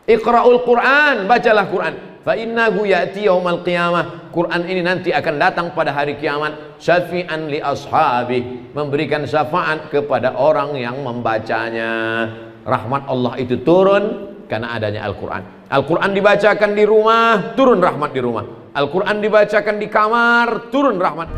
Iqra'ul Quran, bacalah Quran. Fa innahu ya'ti yaumal qiyamah. Quran ini nanti akan datang pada hari kiamat. Syafi'an li ashabi, memberikan syafaat kepada orang yang membacanya. Rahmat Allah itu turun karena adanya Al-Quran. Al-Quran dibacakan di rumah, turun rahmat di rumah. Al-Quran dibacakan di kamar, turun rahmat.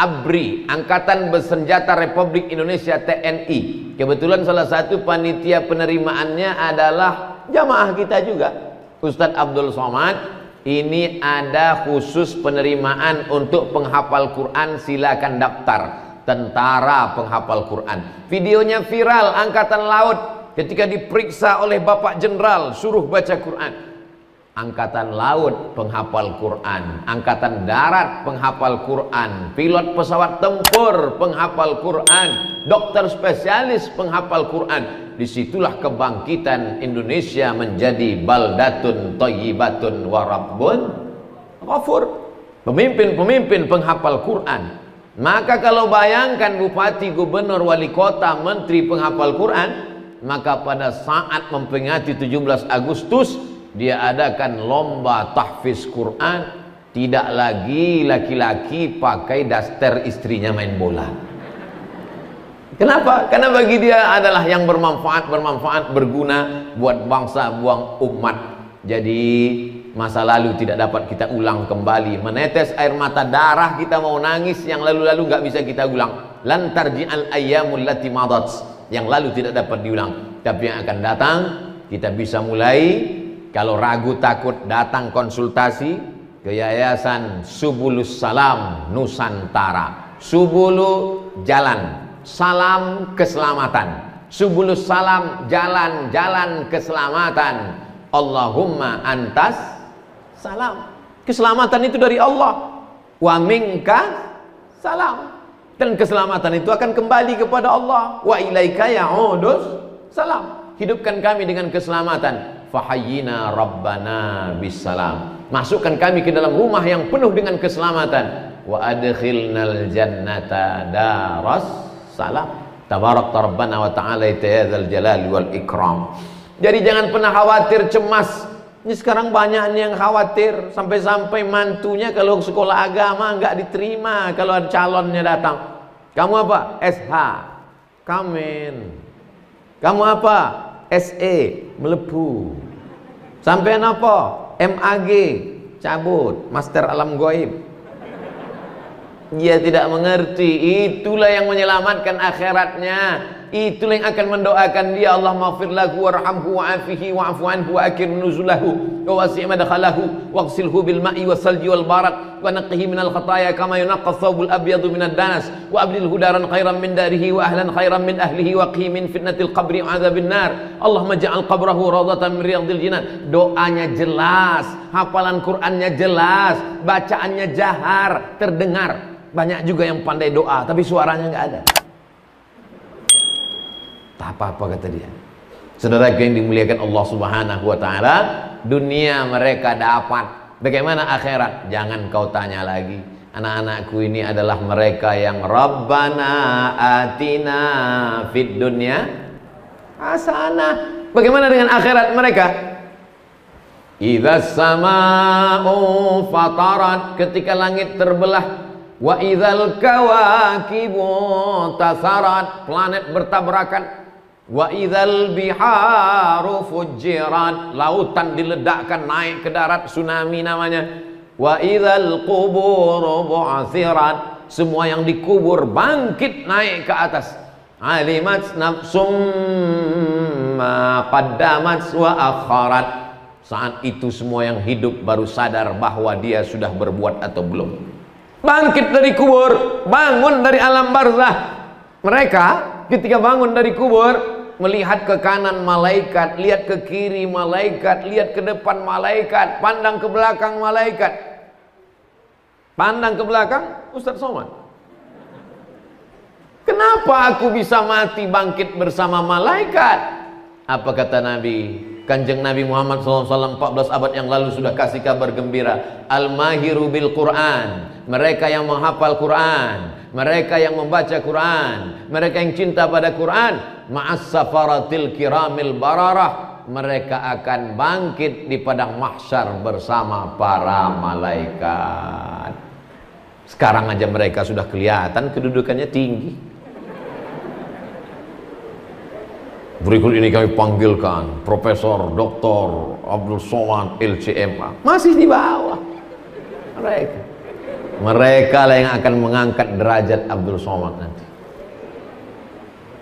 ABRI, Angkatan Bersenjata Republik Indonesia TNI. Kebetulan salah satu panitia penerimaannya adalah jamaah kita juga, Ustadz Abdul Somad. Ini ada khusus penerimaan untuk penghafal Quran, silakan daftar. Tentara penghafal Quran. Videonya viral, Angkatan Laut ketika diperiksa oleh Bapak Jenderal, suruh baca Quran. Angkatan Laut penghafal Quran, Angkatan Darat penghafal Quran, pilot pesawat tempur penghafal Quran, dokter spesialis penghafal Quran. Disitulah kebangkitan Indonesia menjadi baldatun thayyibatun wa rabbun ghafur. Pemimpin-pemimpin penghafal Quran. Maka kalau bayangkan bupati, gubernur, wali kota, menteri penghafal Quran, maka pada saat memperingati 17 Agustus dia adakan lomba tahfiz Quran. Tidak lagi laki-laki pakai daster istrinya main bola. Kenapa? Karena bagi dia adalah yang bermanfaat, berguna buat bangsa, buang umat. Jadi masa lalu tidak dapat kita ulang kembali. Menetes air mata darah kita mau nangis, yang lalu-lalu nggak bisa kita ulang. Lan tarji'al ayyamul lati madat, yang lalu tidak dapat diulang. Tapi yang akan datang kita bisa mulai. Kalau ragu takut, datang konsultasi ke Yayasan Subulus Salam Nusantara. Subulu jalan, salam keselamatan. Subulus Salam jalan keselamatan. Allahumma antas salam. Keselamatan itu dari Allah. Wa minka salam. Dan keselamatan itu akan kembali kepada Allah. Wa ilaika ya'udus salam. Hidupkan kami dengan keselamatan. Fahayyina rabbana bisalam. Masukkan kami ke dalam rumah yang penuh dengan keselamatan. Wa adkhilnal jannata daras salam. Tabarakta rabbana wa ta'ala yadzal jalali wal ikram. Jadi jangan pernah khawatir, cemas. Ini sekarang banyak yang khawatir, sampai-sampai mantunya kalau sekolah agama nggak diterima kalau ada calonnya datang. Kamu apa? SH. Kamen. Kamu apa? SE, melebu. Sampean apa? MAG, cabut. Master alam goib. Dia tidak mengerti. Itulah yang menyelamatkan akhiratnya. Itulah yang akan mendoakan dia. Allah maghfir lahu warhamhu wa'afihi wa'afu anhu wa akrim nuzulahu wa wasi' madkhalahu waghsilhu bil ma'i wasalji wal barak wa naqqihi minal khataaya kama yunqqa thawbul abyadu minad danas wa abdilhu daran khairan min darihi wa ahlan khairan min ahlihi wa qhi min fitnatil qabri wa adzabin nar. Allahumma ja'al qabrahu rawdatan min riyadil jinan. Doanya jelas, hafalan Qur'annya jelas, bacaannya jahar, terdengar. Banyak juga yang pandai doa tapi suaranya enggak ada. Tak apa-apa kata dia. Saudara yang dimuliakan Allah Subhanahu wa taala, dunia mereka dapat. Bagaimana akhirat? Jangan kau tanya lagi. Anak-anakku ini adalah mereka yang Rabbana atina fid dunya hasanah. Bagaimana dengan akhirat mereka? Idzas samaa'u fatarat, ketika langit terbelah. Wa idzal kawakibu tasarat, planet bertabrakan. Wa idzal biharu fujirat, lautan diledakkan naik ke darat, tsunami namanya. Wa idzal quburu bu'athirat, semua yang dikubur bangkit naik ke atas. Alimat nafsum ma qaddamat wa akharat. Saat itu semua yang hidup baru sadar bahwa dia sudah berbuat atau belum. Bangkit dari kubur, bangun dari alam barzah. Mereka ketika bangun dari kubur, melihat ke kanan malaikat, lihat ke kiri malaikat, lihat ke depan malaikat, pandang ke belakang malaikat. Pandang ke belakang, Ustadz Somad. Kenapa aku bisa mati bangkit bersama malaikat? Apa kata Nabi? Kanjeng Nabi Muhammad SAW 14 abad yang lalu sudah kasih kabar gembira. Al-mahiru bil Quran, mereka yang menghafal Quran, mereka yang membaca Quran, mereka yang cinta pada Quran, ma'as safaratil kiramil bararah, mereka akan bangkit di padang mahsyar bersama para malaikat. Sekarang aja mereka sudah kelihatan kedudukannya tinggi. Berikut ini kami panggilkan Profesor Dr. Abdul Somad LCMA. Masih di bawah mereka lah yang akan mengangkat derajat Abdul Somad nanti.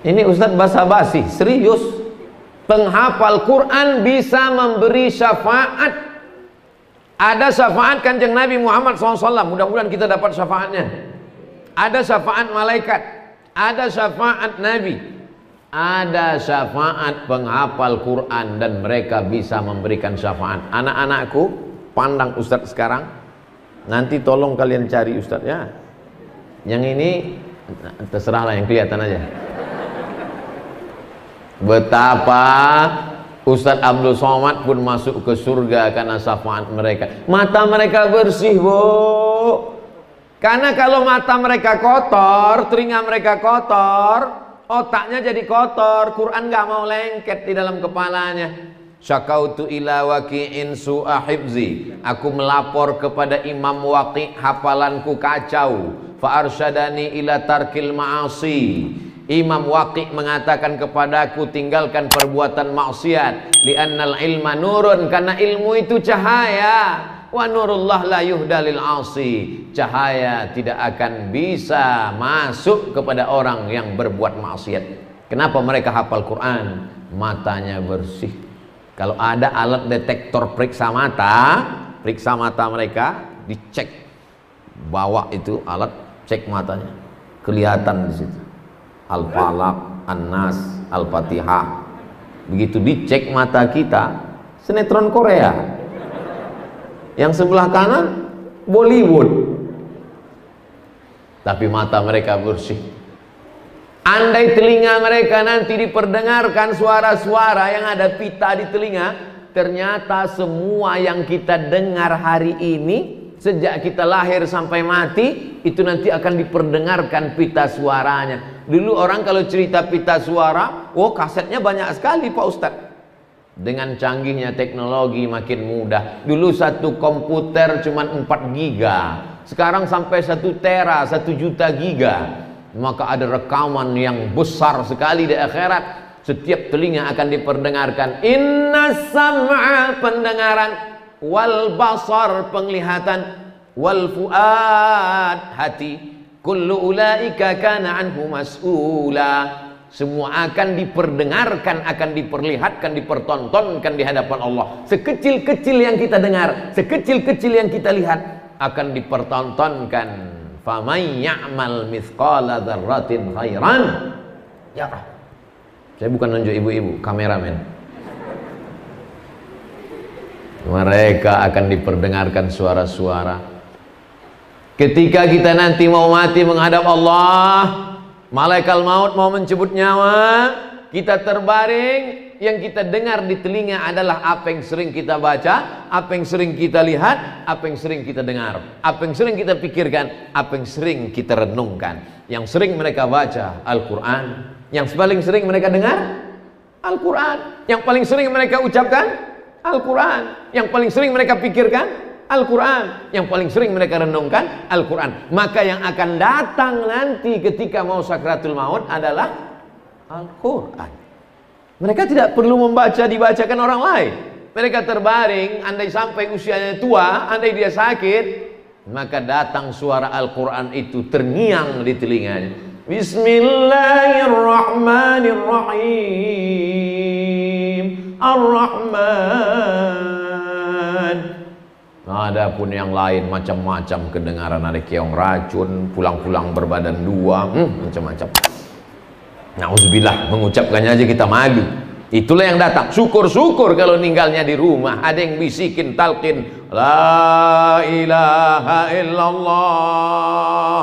Ini Ustadz basa-basi, serius. Penghafal Quran bisa memberi syafaat. Ada syafaat Kanjeng Nabi Muhammad SAW, mudah-mudahan kita dapat syafaatnya. Ada syafaat malaikat, ada syafaat Nabi, ada syafaat penghafal Quran, dan mereka bisa memberikan syafaat. Anak-anakku, pandang Ustadz sekarang. Nanti tolong kalian cari Ustadz ya. Yang ini terserahlah, yang kelihatan aja. Betapa Ustadz Abdul Somad pun masuk ke surga karena syafaat mereka. Mata mereka bersih, Bu. Karena kalau mata mereka kotor, telinga mereka kotor, otaknya jadi kotor, Quran gak mau lengket di dalam kepalanya. Syakautu ila waqi'in su'a hifzi, aku melapor kepada Imam Waqi', hafalanku kacau. Fa arsyadani ila tarkil ma'asi, Imam Waqi' mengatakan kepadaku tinggalkan perbuatan maksiat. Li'annal ilma nurun, karena ilmu itu cahaya. Wa nurullah la yuhdalil asi, cahaya tidak akan bisa masuk kepada orang yang berbuat maksiat. Kenapa mereka hafal Quran? Matanya bersih. Kalau ada alat detektor periksa mata mereka, dicek, bawa itu alat cek matanya, kelihatan di situ Al-Falaq, An-Nas, Al-Fatihah. Begitu dicek mata kita, sinetron Korea. Yang sebelah kanan Bollywood. Tapi mata mereka bersih. Andai telinga mereka nanti diperdengarkan suara-suara yang ada pita di telinga, ternyata semua yang kita dengar hari ini sejak kita lahir sampai mati itu nanti akan diperdengarkan pita suaranya. Dulu orang kalau cerita pita suara, oh kasetnya banyak sekali Pak Ustadz. Dengan canggihnya teknologi makin mudah. Dulu satu komputer cuma 4 giga, sekarang sampai 1 tera, 1 juta giga. Maka ada rekaman yang besar sekali di akhirat. Setiap telinga akan diperdengarkan. Inna sam'a, pendengaran, wal basar, penglihatan, wal fuad, hati, kullu ulaika kana anhu mas'ula, semua akan diperdengarkan, akan diperlihatkan, dipertontonkan di hadapan Allah. Sekecil-kecil yang kita dengar, sekecil-kecil yang kita lihat akan dipertontonkan. Faman ya'mal mithqala dzarratin khairan yarah. Saya bukan nunjuk ibu-ibu, kameramen. Mereka akan diperdengarkan suara-suara. Ketika kita nanti mau mati menghadap Allah, malaikat maut mau mencabut nyawa, kita terbaring, yang kita dengar di telinga adalah apa yang sering kita baca, apa yang sering kita lihat, apa yang sering kita dengar, apa yang sering kita pikirkan, apa yang sering kita renungkan. Yang sering mereka baca Al-Quran, yang paling sering mereka dengar Al-Quran, yang paling sering mereka ucapkan Al-Quran, yang paling sering mereka pikirkan Al-Quran, yang paling sering mereka renungkan Al-Quran. Maka yang akan datang nanti ketika mau sakratul maut adalah Al-Quran. Mereka tidak perlu dibacakan orang lain. Mereka terbaring, andai sampai usianya tua, andai dia sakit, maka datang suara Al-Quran itu terngiang di telinganya. Bismillahirrahmanirrahim. Ar-Rahman. Adapun yang lain macam-macam kedengaran, ada keong racun, pulang-pulang berbadan dua, macam-macam. Nauzubillah, mengucapkannya aja kita malu. Itulah yang datang. Syukur-syukur kalau ninggalnya di rumah, ada yang bisikin talqin la ilaha illallah.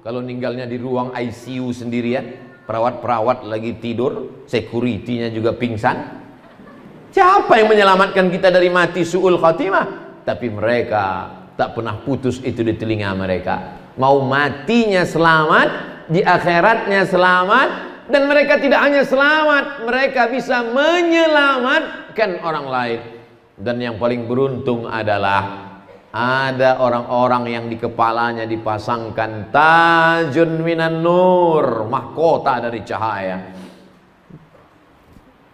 Kalau ninggalnya di ruang ICU sendirian, perawat-perawat lagi tidur, security-nya juga pingsan, Siapa yang menyelamatkan kita dari mati su'ul khatimah? Tapi mereka tak pernah putus itu di telinga mereka. Mau matinya selamat, di akhiratnya selamat, dan mereka tidak hanya selamat, mereka bisa menyelamatkan orang lain. Dan yang paling beruntung adalah ada orang-orang yang di kepalanya dipasangkan tajun minan nur, mahkota dari cahaya.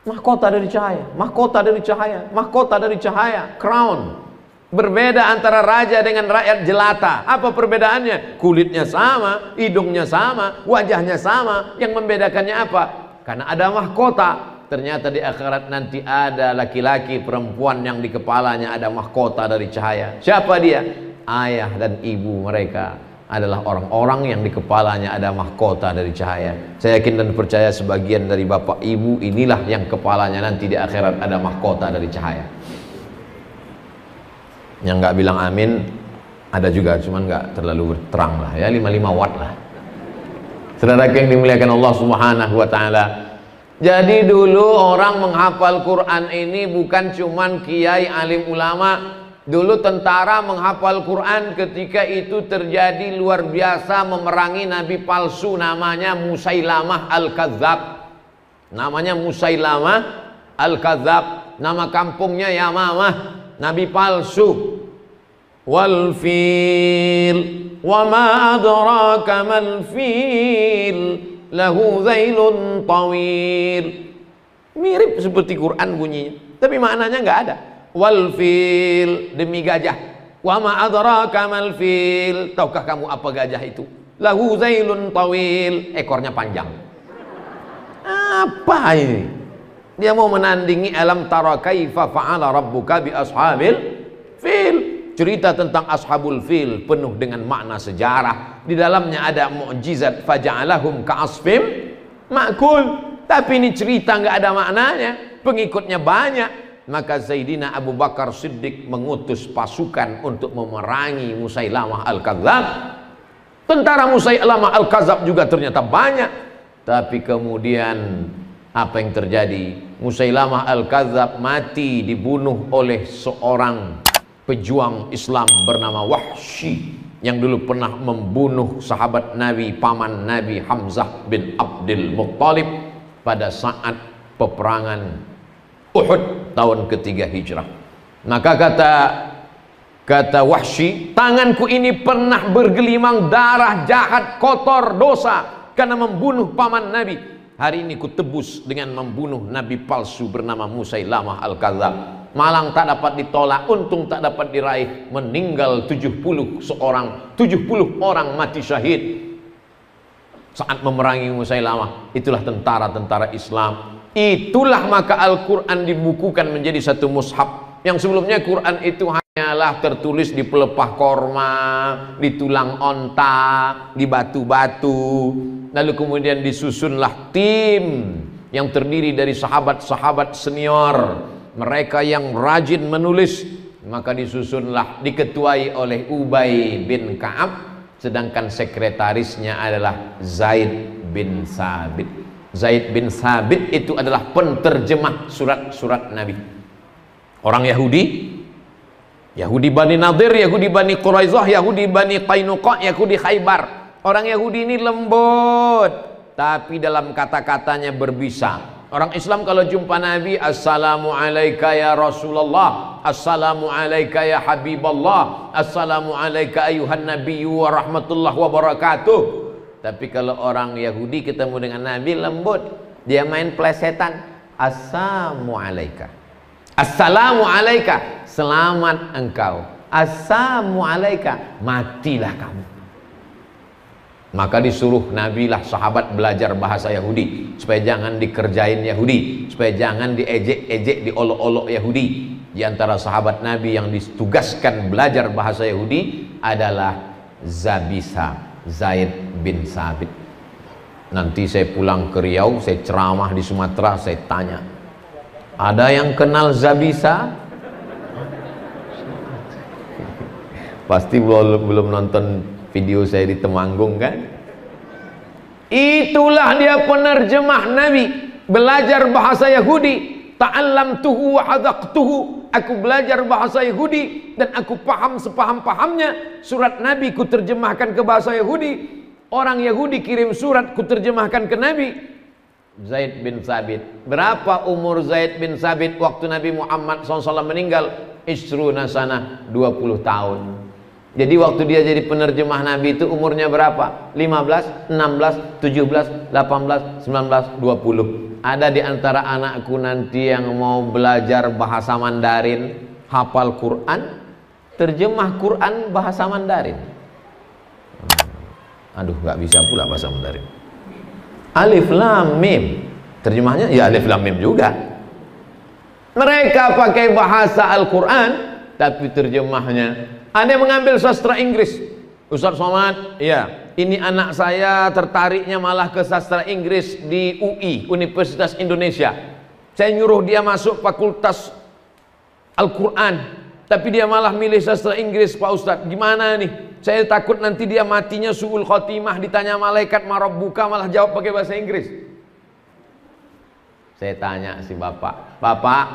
Mahkota dari cahaya, mahkota dari cahaya, mahkota dari cahaya, crown. Berbeda antara raja dengan rakyat jelata. Apa perbedaannya? Kulitnya sama, hidungnya sama, wajahnya sama. Yang membedakannya apa? Karena ada mahkota. Ternyata di akhirat nanti ada laki-laki, perempuan yang di kepalanya ada mahkota dari cahaya. Siapa dia? Ayah dan ibu mereka adalah orang-orang yang di kepalanya ada mahkota dari cahaya. Saya yakin dan percaya sebagian dari bapak ibu inilah yang kepalanya nanti di akhirat ada mahkota dari cahaya. Yang nggak bilang amin ada juga, cuman nggak terlalu terang lah ya, 55 watt lah. Saudara yang dimuliakan Allah Subhanahu wa taala. Jadi dulu orang menghafal Quran ini bukan cuman kiai alim ulama. Dulu tentara menghafal Quran ketika itu terjadi luar biasa, memerangi nabi palsu namanya Musailamah Al-Kadzab. Namanya Musailamah Al-Kadzab, nama kampungnya Yamamah. Nabi palsu. Wal fil wa ma adraka mal fil lahu zailun tawil. Mirip seperti Quran bunyinya, tapi maknanya nggak ada. Wal fil, demi gajah. Wa ma adraka mal fil, tahukah kamu apa gajah itu? Lahu zailun tawil, ekornya panjang. Apa ini? Dia mau menandingi alam tara kaifa fa'ala rabbuka bi ashabil fil. Cerita tentang ashabul fil penuh dengan makna sejarah. Di dalamnya ada mukjizat faja'alahum ka'asfim ma'kul. Tapi ini cerita nggak ada maknanya, pengikutnya banyak. Maka Sayyidina Abu Bakar Siddiq mengutus pasukan untuk memerangi Musailamah Al-Kadzab. Tentara Musailamah Al-Kadzab juga ternyata banyak. Tapi kemudian apa yang terjadi? Musailamah Al-Kadzab mati dibunuh oleh seorang pejuang Islam bernama Wahsy yang dulu pernah membunuh sahabat Nabi, paman Nabi Hamzah bin Abdul Muttalib pada saat peperangan Uhud tahun ketiga Hijrah. Maka kata Wahsy, tanganku ini pernah bergelimang darah, jahat, kotor, dosa karena membunuh paman Nabi. Hari ini ku tebus dengan membunuh nabi palsu bernama Musailamah Al-Kadzab. Malang tak dapat ditolak, untung tak dapat diraih. Meninggal 70 orang mati syahid saat memerangi Musailamah. Itulah tentara-tentara Islam. Itulah maka Al-Quran dibukukan menjadi satu mushaf. Yang sebelumnya Quran itu hanyalah tertulis di pelepah korma, di tulang onta, di batu-batu. Lalu kemudian disusunlah tim yang terdiri dari sahabat-sahabat senior, mereka yang rajin menulis. Maka disusunlah, diketuai oleh Ubay bin Ka'ab, sedangkan sekretarisnya adalah Zaid bin Sabit. Zaid bin Sabit itu adalah penterjemah surat-surat Nabi. Orang Yahudi, Yahudi Bani Nadir, Yahudi Bani Quraizah, Yahudi Bani Qainuqa, Yahudi Khaybar. Orang Yahudi ini lembut, tapi dalam kata-katanya berbisa. Orang Islam kalau jumpa Nabi, Assalamu alayka ya Rasulullah, Assalamu alayka ya Habiballah, Assalamu alayka ayuhan nabiyyu wa rahmatullah wa barakatuh. Tapi kalau orang Yahudi ketemu dengan Nabi lembut, dia main plesetan. Assalamu alayka, Assalamu alayka, selamat engkau. Assalamu alayka, matilah kamu. Maka disuruh Nabi lah sahabat belajar bahasa Yahudi supaya jangan dikerjain Yahudi, supaya jangan diejek-ejek, diolok-olok Yahudi. Di antara sahabat Nabi yang ditugaskan belajar bahasa Yahudi adalah Zabisa, Zaid bin Sabit. Nanti saya pulang ke Riau, saya ceramah di Sumatera, saya tanya, ada yang kenal Zabisa? Pasti belum nonton video saya di Temanggung kan? Itulah dia penerjemah Nabi, belajar bahasa Yahudi. ta'allamtuhu wa hadaqtuhu. Aku belajar bahasa Yahudi dan aku paham sepaham-pahamnya. Surat Nabi ku terjemahkan ke bahasa Yahudi. Orang Yahudi kirim surat, ku terjemahkan ke Nabi. Zaid bin Sabit. Berapa umur Zaid bin Sabit waktu Nabi Muhammad SAW meninggal? Isruna sana, 20 tahun. Jadi waktu dia jadi penerjemah Nabi itu umurnya berapa? 15, 16, 17, 18, 19, 20. Ada di antara anakku nanti yang mau belajar bahasa Mandarin, hafal Quran, terjemah Quran bahasa Mandarin. Aduh, nggak bisa pula bahasa Mandarin. Alif Lam Mim, terjemahnya ya Alif Lam Mim juga. Mereka pakai bahasa Al-Quran, tapi terjemahnya ada yang mengambil sastra Inggris. Ustaz Somad, ya, ini anak saya tertariknya malah ke sastra Inggris di UI, Universitas Indonesia. Saya nyuruh dia masuk fakultas Al-Quran, tapi dia malah milih sastra Inggris, Pak Ustadz. Gimana nih? Saya takut nanti dia matinya su'ul khotimah, ditanya malaikat marabbuka malah jawab pakai bahasa Inggris. Saya tanya si bapak, Bapak,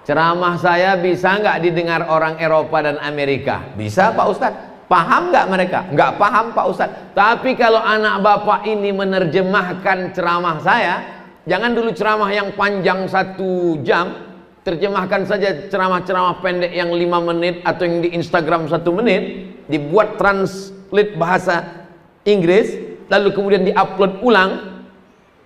ceramah saya bisa nggak didengar orang Eropa dan Amerika? Bisa Pak Ustadz. Paham nggak mereka? Nggak paham Pak Ustadz. Tapi kalau anak bapak ini menerjemahkan ceramah saya, jangan dulu ceramah yang panjang 1 jam, terjemahkan saja ceramah-ceramah pendek yang 5 menit atau yang di Instagram 1 menit, dibuat translate bahasa Inggris, lalu kemudian diupload ulang,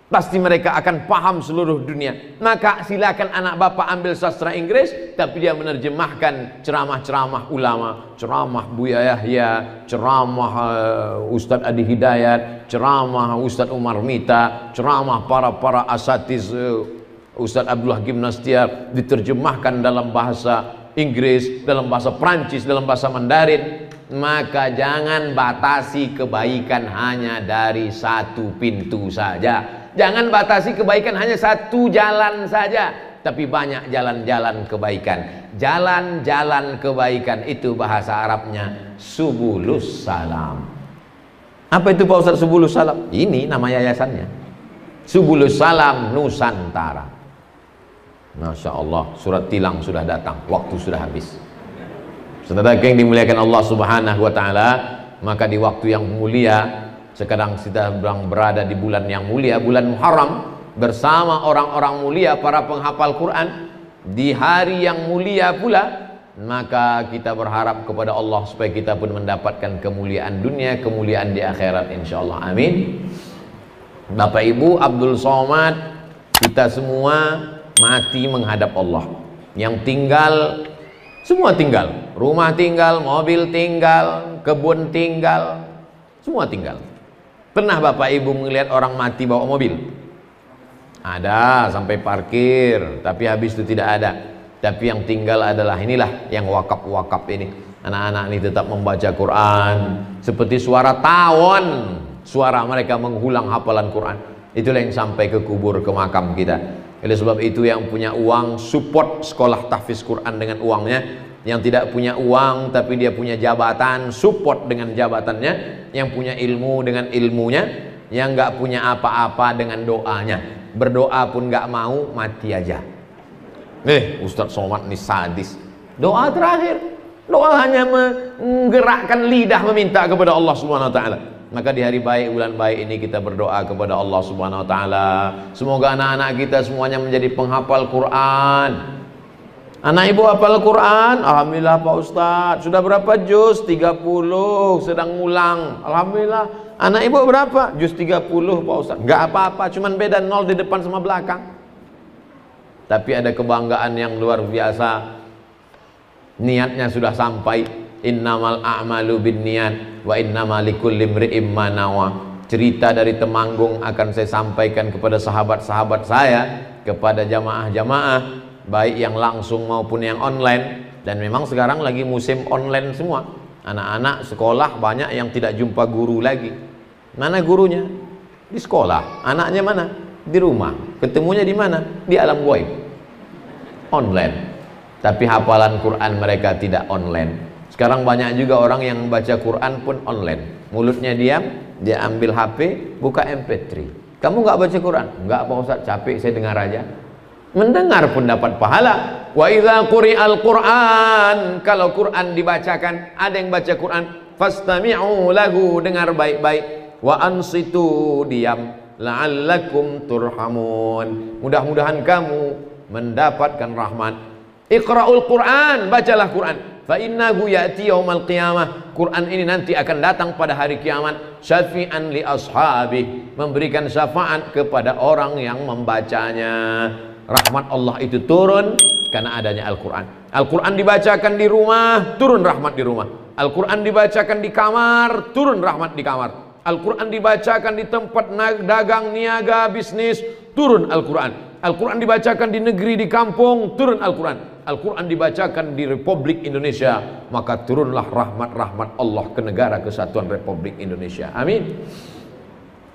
pasti mereka akan paham seluruh dunia. Maka silakan anak bapak ambil sastra Inggris, tapi dia menerjemahkan ceramah-ceramah ulama, ceramah Buya Yahya, ceramah Ustadz Adi Hidayat, ceramah Ustadz Umar Mita, ceramah para asatiz, Ustadz Abdullah Gimnastiar, diterjemahkan dalam bahasa Inggris, dalam bahasa Prancis, dalam bahasa Mandarin. Maka jangan batasi kebaikan hanya dari 1 pintu saja. Jangan batasi kebaikan hanya 1 jalan saja, tapi banyak jalan-jalan kebaikan. Jalan-jalan kebaikan itu bahasa Arabnya subulus salam. Apa itu Pak Ustaz subulus salam? Ini nama yayasannya, Subulus Salam Nusantara. Masya Allah, surat tilang sudah datang, waktu sudah habis. Saudara yang dimuliakan Allah Subhanahu wa Ta'ala, maka di waktu yang mulia, sekarang kita sedang berada di bulan yang mulia, bulan Muharram, bersama orang-orang mulia, para penghafal Quran, di hari yang mulia pula, maka kita berharap kepada Allah supaya kita pun mendapatkan kemuliaan dunia, kemuliaan di akhirat, insyaallah. Amin. Bapak Ibu, Abdul Somad, kita semua mati menghadap Allah. Yang tinggal, semua tinggal, rumah tinggal, mobil tinggal, kebun tinggal, semua tinggal. Pernah Bapak Ibu melihat orang mati bawa mobil? Ada, sampai parkir, tapi habis itu tidak ada. Tapi yang tinggal adalah, inilah yang wakaf-wakaf ini. Anak-anak ini tetap membaca Quran, seperti suara tawon, suara mereka menghulang hafalan Quran. Itulah yang sampai ke kubur, ke makam kita. Oleh sebab itu yang punya uang support sekolah tahfiz Quran dengan uangnya. Yang tidak punya uang tapi dia punya jabatan, support dengan jabatannya. Yang punya ilmu dengan ilmunya. Yang nggak punya apa-apa dengan doanya. Berdoa pun nggak mau, mati aja. Ustadz Somad ini sadis. Doa terakhir, doa hanya menggerakkan lidah meminta kepada Allah Subhanahu wa Ta'ala. Maka di hari baik, bulan baik ini kita berdoa kepada Allah Subhanahu wa Ta'ala. Semoga anak-anak kita semuanya menjadi penghafal Quran. Anak ibu hafal Quran? Alhamdulillah Pak Ustadz. Sudah berapa juz? 30, sedang ngulang. Alhamdulillah. Anak ibu berapa? Juz 30 Pak Ustadz. Enggak apa-apa, cuman beda 0 di depan sama belakang. Tapi ada kebanggaan yang luar biasa. Niatnya sudah sampai. Innamal a'malu binniyat wa innamal likulli imri'in ma nawa. Cerita dari Temanggung akan saya sampaikan kepada sahabat-sahabat saya, kepada jamaah-jamaah baik yang langsung maupun yang online. Dan memang sekarang lagi musim online semua. Anak-anak sekolah banyak yang tidak jumpa guru lagi. Mana gurunya? Di sekolah. Anaknya mana? Di rumah. Ketemunya di mana? Di alam gaib. Online. Tapi hafalan Quran mereka tidak online. Sekarang banyak juga orang yang baca Quran pun online. Mulutnya diam, dia ambil HP, buka MP3. Kamu nggak baca Quran? Nggak Pak Ustaz, capek saya dengar aja. mendengar pun dapat pahala. Wa idza quri'al Qur'an, kalau Quran dibacakan, ada yang baca Quran, fastami'u lahu, dengar baik-baik, wa ansitu, diam, la'allakum turhamun, mudah-mudahan kamu mendapatkan rahmat. Iqra'ul Qur'an, bacalah Quran, fa innahu ya'ti yaumal qiyamah, Quran ini nanti akan datang pada hari kiamat, syafi'an li ashabi, memberikan syafaat kepada orang yang membacanya. Rahmat Allah itu turun karena adanya Al-Quran. Al-Quran dibacakan di rumah, turun rahmat di rumah. Al-Quran dibacakan di kamar, turun rahmat di kamar. Al-Quran dibacakan di tempat dagang, niaga, bisnis, turun Al-Quran. Al-Quran dibacakan di negeri, di kampung, turun Al-Quran. Al-Quran dibacakan di Republik Indonesia, maka turunlah rahmat-rahmat Allah ke negara kesatuan Republik Indonesia. Amin.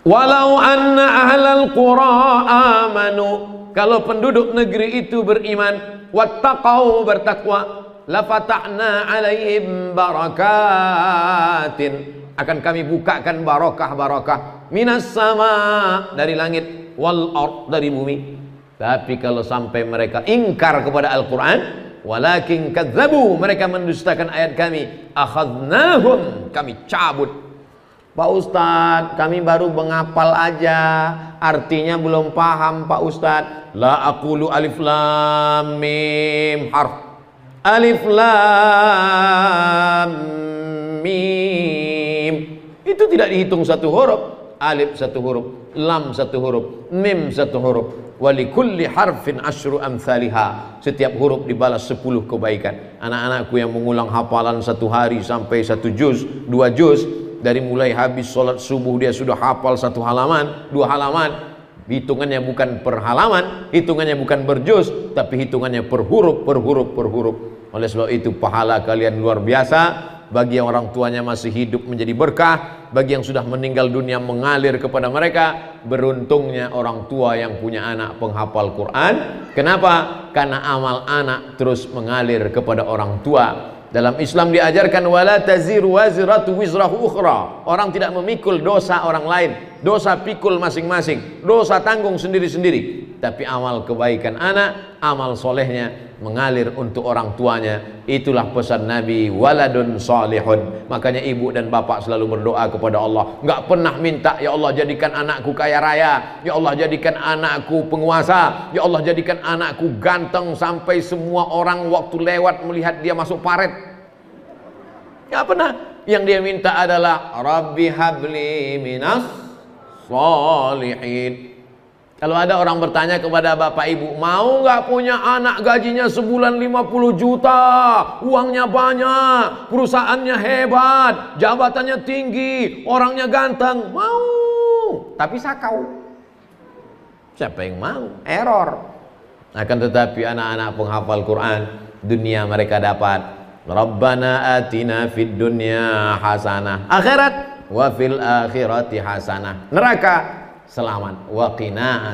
Walau anna ahlal qura amanu, kalau penduduk negeri itu beriman, wattaqau, bertakwa, lafatahna alaihim barakatin, akan kami bukakan barakah-barakah, minas sama, dari langit, wal ard, dari bumi. Tapi kalau sampai mereka ingkar kepada Al-Quran, walakin kadzabu, mereka mendustakan ayat kami, akhadnahum, kami cabut. Pak Ustadz, kami baru menghafal aja, artinya belum paham Pak Ustadz. La aqulu alif lam mim harf, alif lam mim, itu tidak dihitung satu huruf. Alif satu huruf, lam satu huruf, mim satu huruf. Walikulli harfin asyru amthaliha, setiap huruf dibalas 10 kebaikan. Anak-anakku yang mengulang hafalan satu hari sampai 1 juz, 2 juz, dari mulai habis sholat subuh dia sudah hafal 1 halaman, 2 halaman. Hitungannya bukan per halaman, hitungannya bukan berjuz, tapi hitungannya per huruf, per huruf, per huruf. Oleh sebab itu pahala kalian luar biasa. Bagi yang orang tuanya masih hidup menjadi berkah, bagi yang sudah meninggal dunia mengalir kepada mereka. Beruntungnya orang tua yang punya anak penghafal Quran. Kenapa? Karena amal anak terus mengalir kepada orang tua. Dalam Islam diajarkan wala taziru waziratu wizrahu ukhra. Orang tidak memikul dosa orang lain, dosa pikul masing-masing, dosa tanggung sendiri-sendiri. Tapi amal kebaikan anak, amal solehnya mengalir untuk orang tuanya. Itulah pesan Nabi, waladun salihun. Makanya ibu dan bapak selalu berdoa kepada Allah, nggak pernah minta, ya Allah jadikan anakku kaya raya, ya Allah jadikan anakku penguasa, ya Allah jadikan anakku ganteng sampai semua orang waktu lewat melihat dia masuk paret. Nggak pernah. Yang dia minta adalah Rabbi habli minas sholihin. Kalau ada orang bertanya kepada bapak ibu, mau nggak punya anak gajinya sebulan 50 juta, uangnya banyak, perusahaannya hebat, jabatannya tinggi, orangnya ganteng? Mau, tapi sakau. Siapa yang mau? Error. Akan tetapi anak-anak penghafal Quran, dunia mereka dapat Rabbana atina fid dunya hasanah, akhirat wa fil akhirati hasanah, neraka selamat, wa qina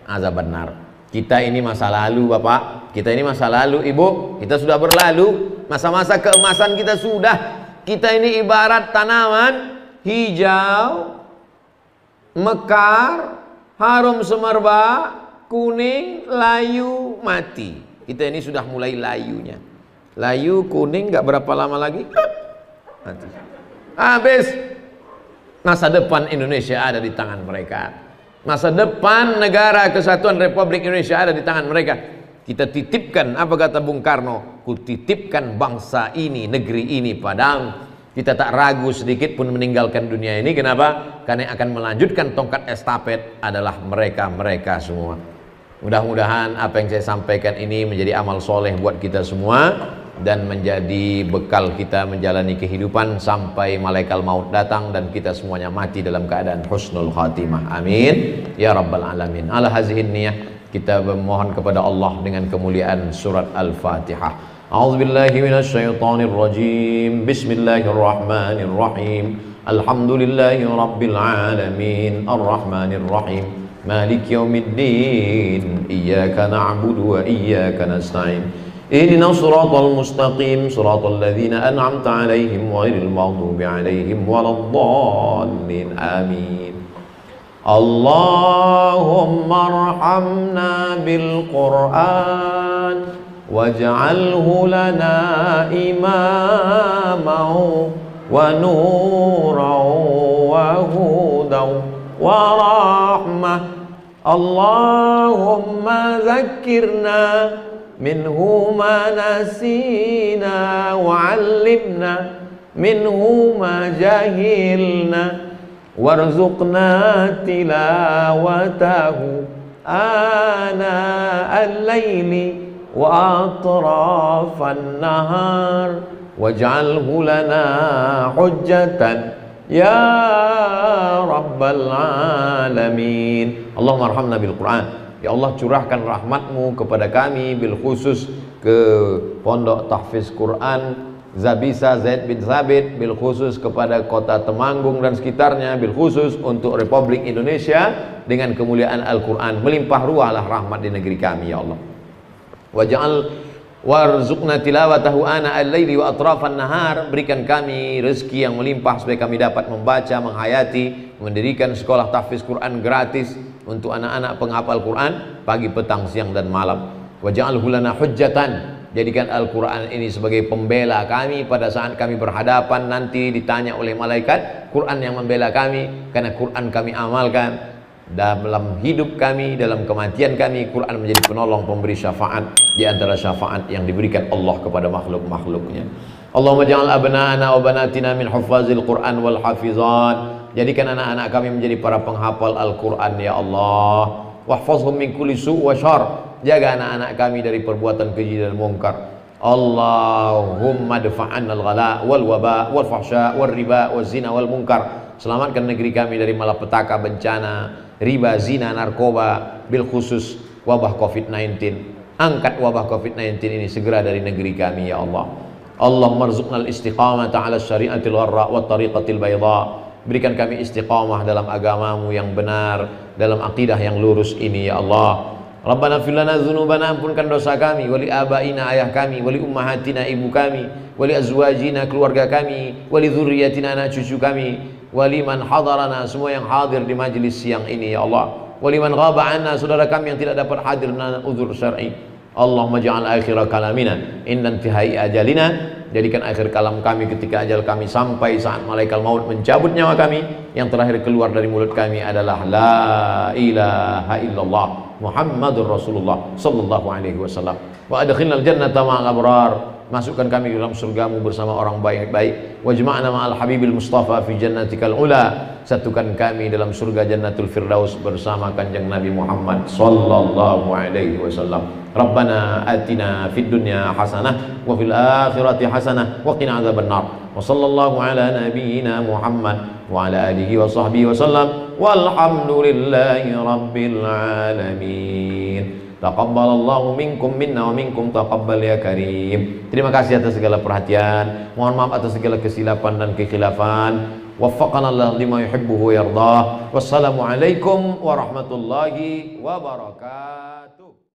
azabannar. Kita ini masa lalu Bapak, kita ini masa lalu Ibu, kita sudah berlalu, masa-masa keemasan kita sudah. Kita ini ibarat tanaman hijau, mekar, harum semerbak, kuning, layu, mati. Kita ini sudah mulai layunya. Layu, kuning, gak berapa lama lagi mati. Habis. Masa depan Indonesia ada di tangan mereka. Masa depan negara kesatuan Republik Indonesia ada di tangan mereka. Kita titipkan, apa kata Bung Karno, ku titipkan bangsa ini, negeri ini padamu. Kita tak ragu sedikit pun meninggalkan dunia ini. Kenapa? Karena yang akan melanjutkan tongkat estafet adalah mereka-mereka semua. Mudah-mudahan apa yang saya sampaikan ini menjadi amal soleh buat kita semua dan menjadi bekal kita menjalani kehidupan sampai malaikat maut datang dan kita semuanya mati dalam keadaan husnul khatimah. Amin ya rabbal alamin. Ala hazihin niyah kita memohon kepada Allah dengan kemuliaan surat Al-Fatihah. A'udzubillahi minasyaitonir rajim. Bismillahirrahmanirrahim. Alhamdulillahi rabbil alamin. Arrahmanir rahim. Malik yaumiddin. Iyyaka na'budu wa iyyaka nasta'in. اهدنا الصراط المستقيم صراط الذين أنعمت عليهم غير المغضوب عليهم ولا الضالين آمين Allahumma arhamna bil Qur'an waj'alhu lana imaman wa nuran wa hudan wa rahmah. Allahumma zakkirna minhu ma nasina wa 'allimna minhu ma jahilna warzuqna tilawatahu ana al-laili wa atrafan nahar waj'alhu lana hujjatan ya rabbal alamin. Allahumma arhamna bil Qur'an. Ya Allah, curahkan rahmatmu kepada kami, bil khusus ke Pondok Tahfiz Quran Zabisa Zaid bin Sabit, bil khusus kepada kota Temanggung dan sekitarnya, bil khusus untuk Republik Indonesia, dengan kemuliaan Al-Quran. Melimpah ruahlah rahmat di negeri kami, ya Allah. Waj'al warzuqna tilawatahu ana al-laili wa atrafan nahar. Berikan kami rezeki yang melimpah supaya kami dapat membaca, menghayati, mendirikan sekolah tahfiz Quran gratis untuk anak-anak penghafal Quran pagi, petang, siang dan malam. Waj'alhu lana hujjatan. Jadikan Al-Quran ini sebagai pembela kami pada saat kami berhadapan nanti ditanya oleh malaikat. Quran yang membela kami, karena Quran kami amalkan dalam hidup kami, dalam kematian kami. Quran menjadi penolong, pemberi syafaat di antara syafaat yang diberikan Allah kepada makhluk-makhluknya. Allahumma ja'al abna'ana wa banatina min huffazil Quran wal hafizan. Jadikan anak-anak kami menjadi para penghafal Al-Quran, ya Allah. Wahfazhum min kulli su' wa syarr. Jaga anak-anak kami dari perbuatan keji dan mungkar. Allahumma dafa'an al-ghala wal waba wal fahsya wal riba wal zina wal munkar. Selamatkan negeri kami dari malapetaka, bencana, riba, zina, narkoba, bil khusus wabah COVID-19. Angkat wabah COVID-19 ini segera dari negeri kami, ya Allah. Allahumma rzuqna al-istiqamata ala syari'atil warra wa tariqatil bayda. Berikan kami istiqamah dalam agamamu yang benar, dalam akidah yang lurus ini, ya Allah. Rabbana fir lana dzunubana, ampunkan dosa kami, wali abaina, ayah kami, wali ummahatina, ibu kami, wali azwajina, keluarga kami, wali dzurriyyatina, anak cucu kami, wali man hadarana, semua yang hadir di majlis siang ini, ya Allah. Wali man ghaba anna, saudara kami yang tidak dapat hadir dengan uzur syar'i. Allahumma ja'al akhira kalamina inna intihai ajalina. Jadikan akhir kalam kami ketika ajal kami sampai, saat malaikat maut mencabut nyawa kami, yang terakhir keluar dari mulut kami adalah la ilaha illallah Muhammadur Rasulullah sallallahu alaihi wasallam. Wa adkhilnal jannata ma'al abrar. Masukkan kami ke dalam surgamu bersama orang baik-baik. Wajma'na ma'al habibil mustafa fi jannatikal ula. Satukan kami dalam surga Jannatul Firdaus bersama kanjeng Nabi Muhammad sallallahu alaihi wasallam. Rabbana atina fid dunya hasanah wa fil akhirati hasanah wa qina adzabannar. Wa sallallahu ala nabiyyina Muhammad wa ala alihi wa sahbihi wasallam. Walhamdulillahi rabbil alamin. Taqabbalallahu minkum minna wa minkum taqabbal ya karim. Terima kasih atas segala perhatian. Mohon maaf atas segala kesilapan dan kekhilafan. Waffaqana Allah lima yuhibbu wa yardah. Wassalamualaikum warahmatullahi wabarakatuh.